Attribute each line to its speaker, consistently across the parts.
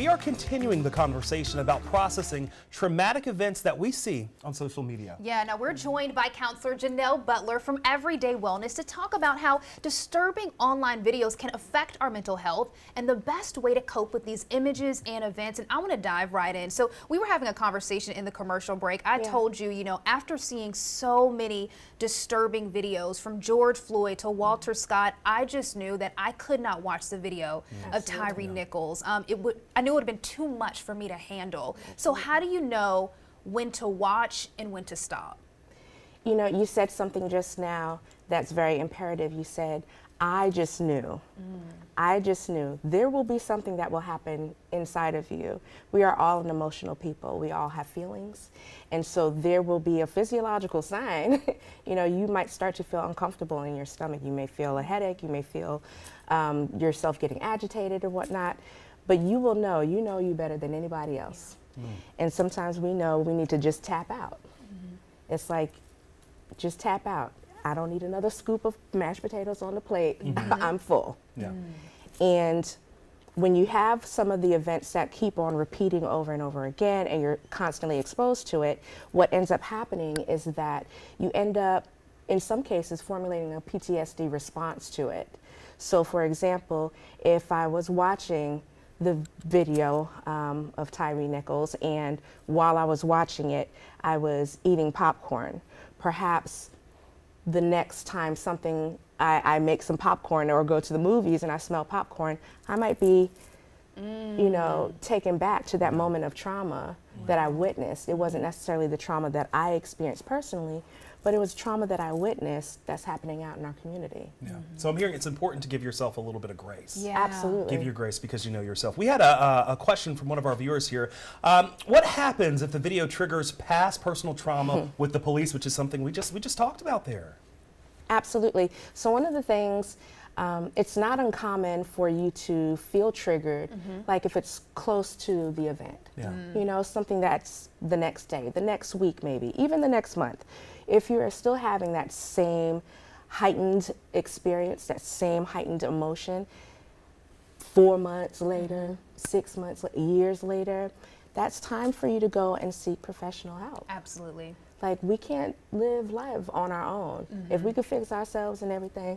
Speaker 1: We are continuing the conversation about processing traumatic events that we see on social media.
Speaker 2: Yeah, now we're joined by Counselor Janelle Butler from Everyday Wellness to talk about how disturbing online videos can affect our mental health and the best way to cope with these images and events. And I want to dive right in. So we were having a conversation in the commercial break. I told you, after seeing so many disturbing videos from George Floyd to Walter Scott, I just knew that I could not watch the video of Tyree Nichols. I knew it would have been too much for me to handle. So how do you know when to watch and when to stop?
Speaker 3: You said something just now that's very imperative. You said, I just knew. I just knew. There will be something that will happen inside of you. We are all an emotional people. We all have feelings. And so there will be a physiological sign. You might start to feel uncomfortable in your stomach. You may feel a headache. You may feel yourself getting agitated or whatnot. But you will know, you better than anybody else. And sometimes we know we need to just tap out. It's like, just tap out. I don't need another scoop of mashed potatoes on the plate. I'm full. And when you have some of the events that keep on repeating over and over again and you're constantly exposed to it, what ends up happening is that you end up, in some cases, formulating a PTSD response to it. So for example, if I was watching the video of Tyree Nichols, and while I was watching it, I was eating popcorn. Perhaps the next time I make some popcorn or go to the movies and I smell popcorn, I might be, taken back to that moment of trauma that I witnessed. It wasn't necessarily the trauma that I experienced personally, but it was trauma that I witnessed that's happening out in our community.
Speaker 1: So I'm hearing it's important to give yourself a little bit of grace.
Speaker 3: Absolutely.
Speaker 1: Give your grace because you know yourself. We had a question from one of our viewers here. What happens if the video triggers past personal trauma with the police, which is something we just talked about there?
Speaker 3: Absolutely. So one of the things, it's not uncommon for you to feel triggered, like if it's close to the event. Something that's the next day, the next week maybe, even the next month. If you are still having that same heightened experience, that same heightened emotion, 4 months later, 6 months, years later, that's time for you to go and seek professional help.
Speaker 2: Absolutely.
Speaker 3: Like, we can't live life on our own. If we could fix ourselves and everything,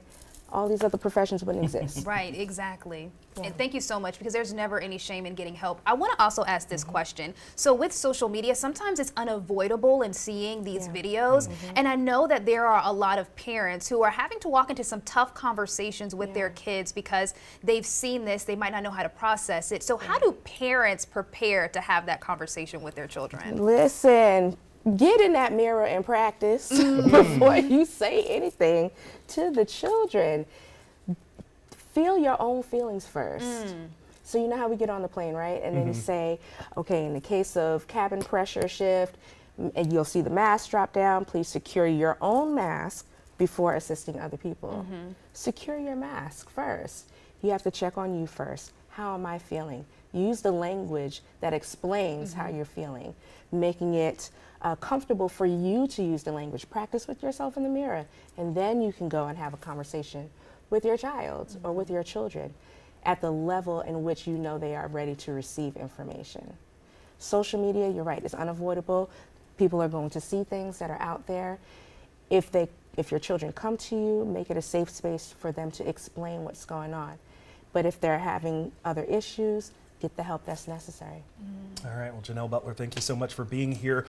Speaker 3: all these other professions wouldn't exist.
Speaker 2: Right, exactly. And thank you so much, because there's never any shame in getting help. I want to also ask this question. So with social media, sometimes it's unavoidable in seeing these videos. And I know that there are a lot of parents who are having to walk into some tough conversations with their kids because they've seen this, they might not know how to process it. So how do parents prepare to have that conversation with their children?
Speaker 3: Listen. Get in that mirror and practice before you say anything to the children. Feel your own feelings first. So you know how we get on the plane, right? And then you say, okay, in the case of cabin pressure shift, and you'll see the mask drop down, please secure your own mask before assisting other people. Secure your mask first. You have to check on you first. How am I feeling? Use the language that explains how you're feeling, making it comfortable for you to use the language. Practice with yourself in the mirror, and then you can go and have a conversation with your child or with your children at the level in which you know they are ready to receive information. Social media, you're right, is unavoidable. People are going to see things that are out there. If your children come to you, make it a safe space for them to explain what's going on. But if they're having other issues, get the help that's necessary.
Speaker 1: All right, well, Janelle Butler, thank you so much for being here